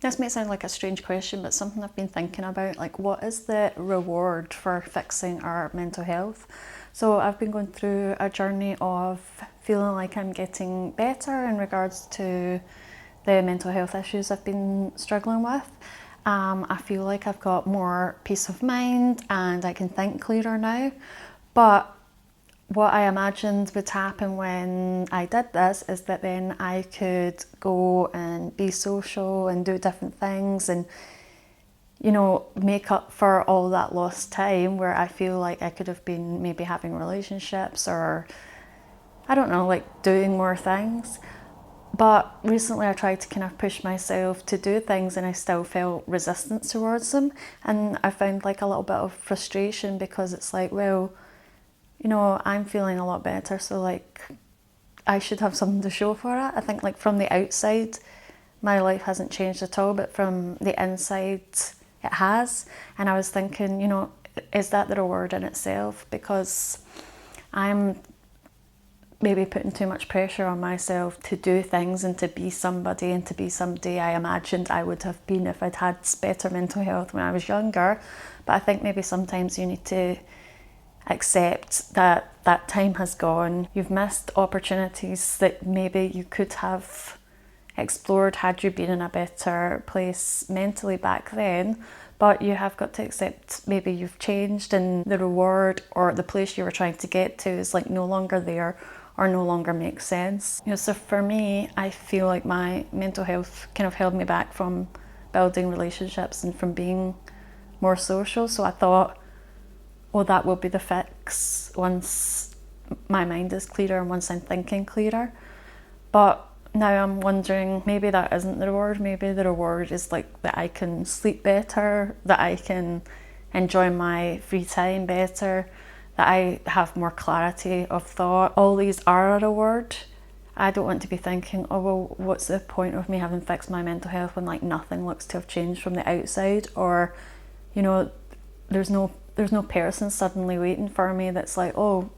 This might sound like a strange question, but something I've been thinking about, like what is the reward for fixing our mental health? So I've been going through a journey of feeling like I'm getting better in regards to the mental health issues I've been struggling with. I feel like I've got more peace of mind and I can think clearer now. But what I imagined would happen when I did this is that then I could go and be social and do different things and, you know, make up for all that lost time where I feel like I could have been maybe having relationships or, I don't know, like doing more things. But recently I tried to kind of push myself to do things and I still felt resistance towards them. And I found like a little bit of frustration because it's like, well, you know, I'm feeling a lot better, so like I should have something to show for it. I think like from the outside, my life hasn't changed at all, but from the inside, it has. And I was thinking, you know, is that the reward in itself? Because I'm maybe putting too much pressure on myself to do things and to be somebody and to be somebody I imagined I would have been if I'd had better mental health when I was younger. But I think maybe sometimes you need to accept that that time has gone. You've missed opportunities that maybe you could have explored had you been in a better place mentally back then, but you have got to accept maybe you've changed and the reward or the place you were trying to get to is like no longer there or no longer makes sense. You know, so for me, I feel like my mental health kind of held me back from building relationships and from being more social. So I thought, well, that will be the fix once my mind is clearer and once I'm thinking clearer. But now I'm wondering, maybe that isn't the reward. Maybe the reward is like that I can sleep better, that I can enjoy my free time better, that I have more clarity of thought. All these are a reward. I don't want to be thinking, oh well, what's the point of me having fixed my mental health when like nothing looks to have changed from the outside, or, you know, there's no person suddenly waiting for me that's like, oh,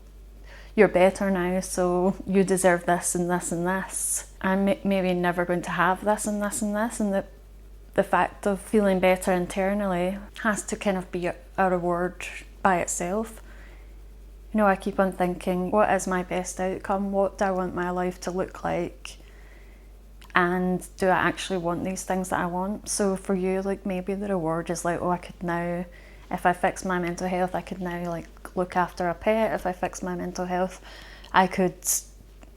you're better now, so you deserve this and this and this. I'm maybe never going to have this and this and this, and the fact of feeling better internally has to kind of be a reward by itself. You know, I keep on thinking, what is my best outcome? What do I want my life to look like? And do I actually want these things that I want? So for you, like maybe the reward is like, oh, I could now, if I fix my mental health, I could now like look after a pet. If I fix my mental health, I could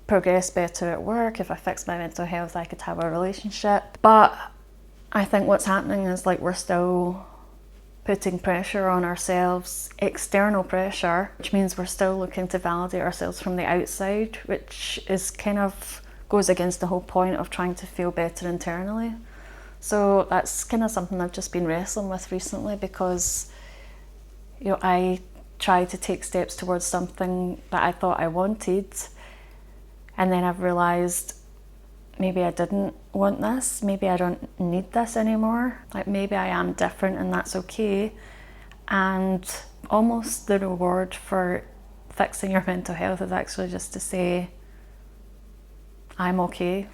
progress better at work. If I fix my mental health, I could have a relationship. But I think what's happening is like we're still putting pressure on ourselves, external pressure, which means we're still looking to validate ourselves from the outside, which is kind of goes against the whole point of trying to feel better internally. So that's kind of something I've just been wrestling with recently, because, you know, I tried to take steps towards something that I thought I wanted, and then I've realised maybe I didn't want this, maybe I don't need this anymore, like maybe I am different and that's okay. And almost the reward for fixing your mental health is actually just to say, I'm okay.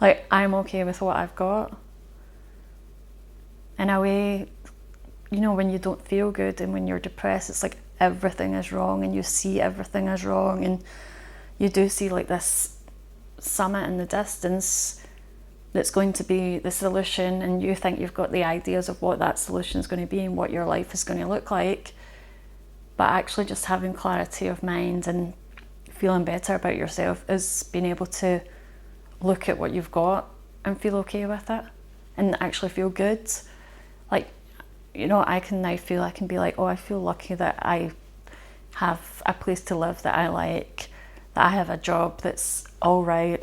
Like, I'm okay with what I've got. In a way, you know, when you don't feel good and when you're depressed, it's like everything is wrong and you see everything is wrong, and you do see like this summit in the distance that's going to be the solution, and you think you've got the ideas of what that solution is going to be and what your life is going to look like. But actually just having clarity of mind and feeling better about yourself is being able to look at what you've got and feel okay with it and actually feel good. Like, you know, I can now feel, I can be like, oh, I feel lucky that I have a place to live that I like, that I have a job that's all right,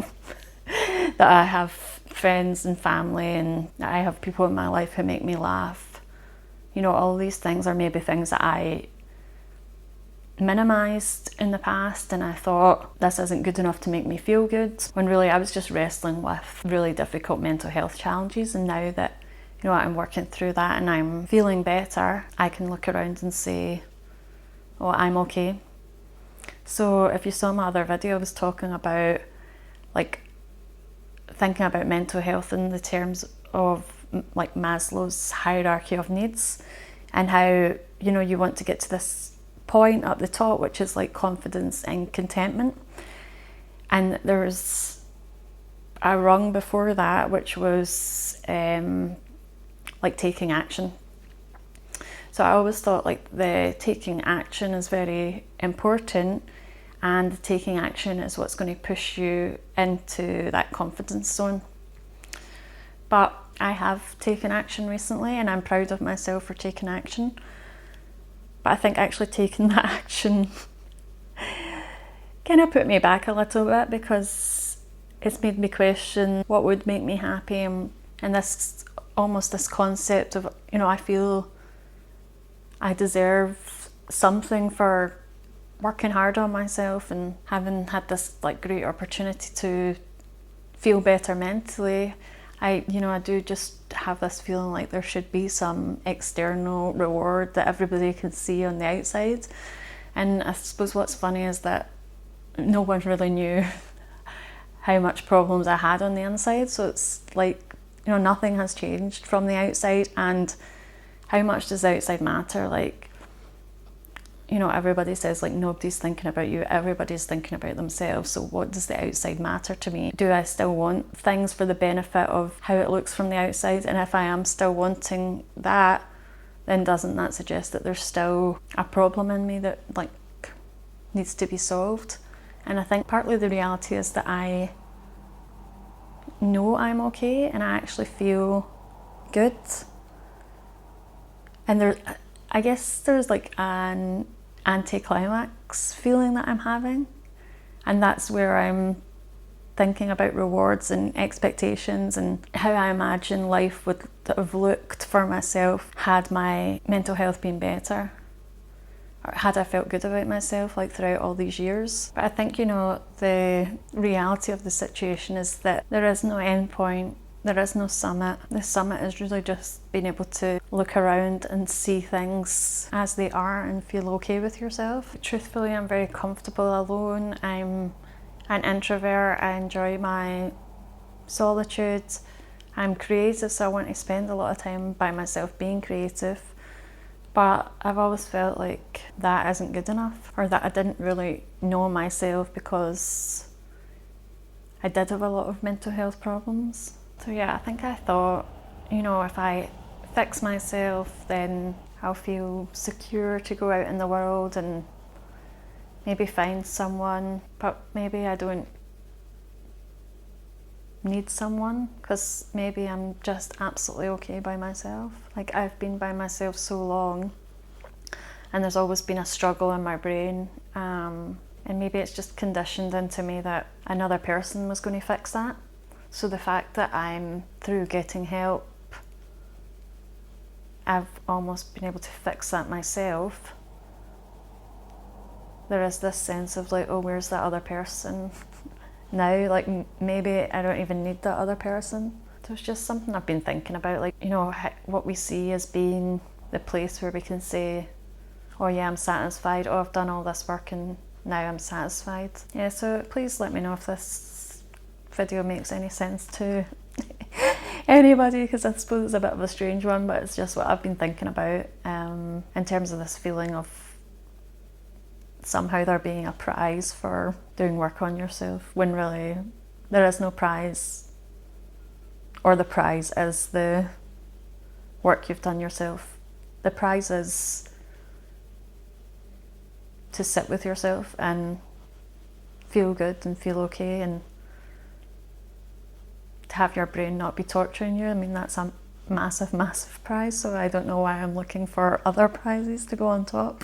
that I have friends and family, and that I have people in my life who make me laugh. You know, all these things are maybe things that I minimised in the past, and I thought this isn't good enough to make me feel good, when really I was just wrestling with really difficult mental health challenges. And now that, you know, I'm working through that and I'm feeling better, I can look around and say, oh, I'm okay. So if you saw my other video, I was talking about like thinking about mental health in the terms of like Maslow's hierarchy of needs, and how, you know, you want to get to this point up the top, which is like confidence and contentment. And there's a rung before that, which was like taking action. So I always thought like the taking action is very important, and taking action is what's going to push you into that confidence zone. But I have taken action recently, and I'm proud of myself for taking action. But I think actually taking that action kind of put me back a little bit, because it's made me question what would make me happy, and this almost this concept of, you know, I feel I deserve something for working hard on myself and having had this like great opportunity to feel better mentally. I do just have this feeling like there should be some external reward that everybody can see on the outside. And I suppose what's funny is that no one really knew how much problems I had on the inside. So it's like, you know, nothing has changed from the outside. And how much does the outside matter? Like, you know, everybody says like nobody's thinking about you, everybody's thinking about themselves. So what does the outside matter to me? Do I still want things for the benefit of how it looks from the outside? And if I am still wanting that, then doesn't that suggest that there's still a problem in me that like needs to be solved? And I think partly the reality is that I know I'm okay and I actually feel good. And I guess there's like an anticlimax feeling that I'm having, and that's where I'm thinking about rewards and expectations and how I imagine life would have looked for myself had my mental health been better, or had I felt good about myself like throughout all these years. But I think, you know, the reality of the situation is that there is no end point. There is no summit. The summit is really just being able to look around and see things as they are and feel okay with yourself. Truthfully, I'm very comfortable alone. I'm an introvert. I enjoy my solitude. I'm creative, so I want to spend a lot of time by myself being creative. But I've always felt like that isn't good enough, or that I didn't really know myself because I did have a lot of mental health problems. So yeah, I think I thought, you know, if I fix myself, then I'll feel secure to go out in the world and maybe find someone. But maybe I don't need someone, because maybe I'm just absolutely okay by myself. Like, I've been by myself so long, and there's always been a struggle in my brain. And maybe it's just conditioned into me that another person was going to fix that. So the fact that I'm, through getting help, I've almost been able to fix that myself, there is this sense of like, oh, where's that other person now? Like, maybe I don't even need that other person. So it's just something I've been thinking about, like, you know, what we see as being the place where we can say, oh yeah, I'm satisfied, oh, I've done all this work and now I'm satisfied. Yeah, so please let me know if this video makes any sense to anybody, because I suppose it's a bit of a strange one, but it's just what I've been thinking about in terms of this feeling of somehow there being a prize for doing work on yourself, when really there is no prize, or the prize is the work you've done yourself. The prize is to sit with yourself and feel good and feel okay, and to have your brain not be torturing you. I mean, that's a massive, massive prize, so I don't know why I'm looking for other prizes to go on top.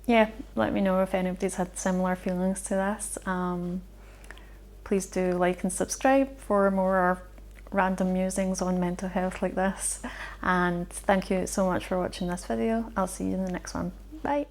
Yeah, let me know if anybody's had similar feelings to this. Please do like and subscribe for more random musings on mental health like this. And thank you so much for watching this video. I'll see you in the next one. Bye.